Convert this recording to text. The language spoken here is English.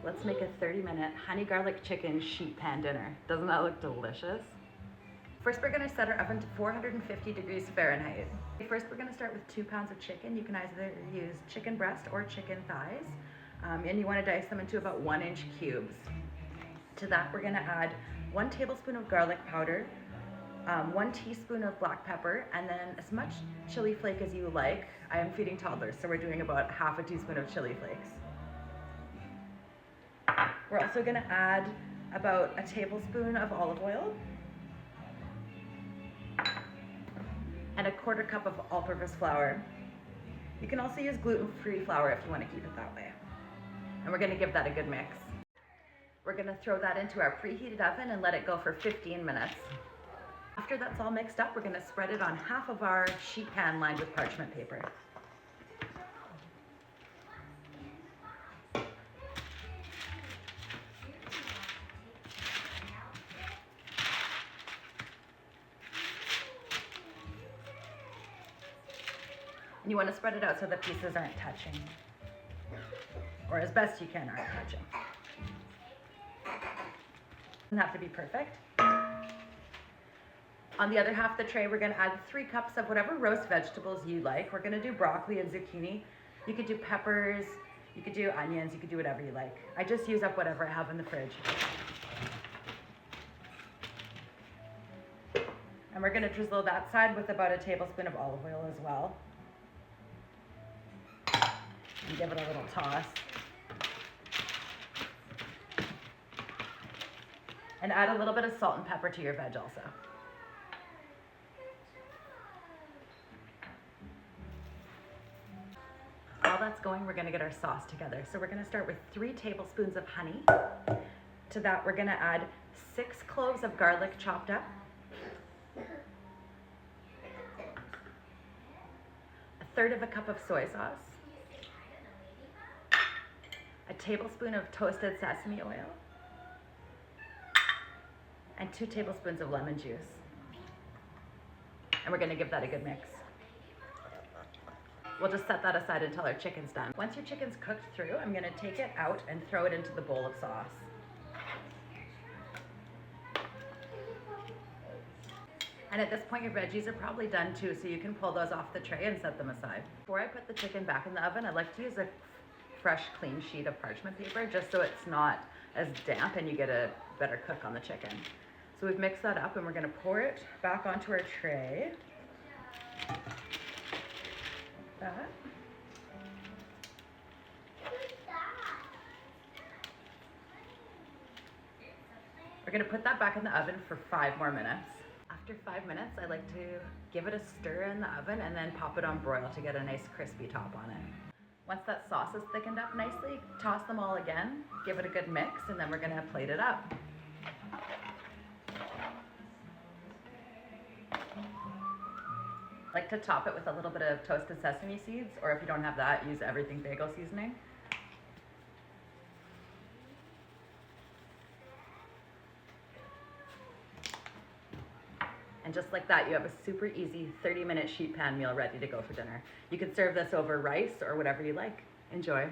Let's make a 30-minute honey garlic chicken sheet pan dinner. Doesn't that look delicious? First, we're gonna set our oven to 450 degrees Fahrenheit. First, we're gonna start with 2 pounds of chicken. You can either use chicken breast or chicken thighs. And you wanna dice them into about 1-inch cubes. To that, we're gonna add 1 tablespoon of garlic powder, 1 teaspoon of black pepper, and then as much chili flake as you like. I am feeding toddlers, so we're doing about half a teaspoon of chili flakes. We're also gonna add about a tablespoon of olive oil and a 1/4 cup of all-purpose flour. You can also use gluten-free flour if you want to keep it that way. And we're gonna give that a good mix. We're gonna throw that into our preheated oven and let it go for 15 minutes. After that's all mixed up, we're gonna spread it on half of our sheet pan lined with parchment paper. And you want to spread it out so the pieces aren't touching, or as best you can aren't touching. Doesn't have to be perfect. On the other half of the tray, we're going to add 3 cups of whatever roast vegetables you like. We're going to do broccoli and zucchini. You could do peppers, you could do onions, you could do whatever you like. I just use up whatever I have in the fridge. And we're going to drizzle that side with about a tablespoon of olive oil as well. And give it a little toss. And add a little bit of salt and pepper to your veg also. While that's going, we're gonna get our sauce together. So we're gonna start with 3 tablespoons of honey. To that, we're gonna add 6 cloves of garlic chopped up, a 1/3 cup of soy sauce, a tablespoon of toasted sesame oil, and 2 tablespoons of lemon juice. And we're gonna give that a good mix. We'll just set that aside until our chicken's done. Once your chicken's cooked through, I'm gonna take it out and throw it into the bowl of sauce. And at this point, your veggies are probably done too, so you can pull those off the tray and set them aside. Before I put the chicken back in the oven, I like to use a fresh, clean sheet of parchment paper just so it's not as damp and you get a better cook on the chicken. So we've mixed that up and we're gonna pour it back onto our tray. That. We're gonna put that back in the oven for 5 more minutes. After 5 minutes, I like to give it a stir in the oven and then pop it on broil to get a nice crispy top on it. Once that sauce is thickened up nicely, toss them all again, give it a good mix, and then we're gonna plate it up. I like to top it with a little bit of toasted sesame seeds, or if you don't have that, use everything bagel seasoning. And just like that, you have a super easy 30-minute sheet pan meal ready to go for dinner. You could serve this over rice or whatever you like. Enjoy.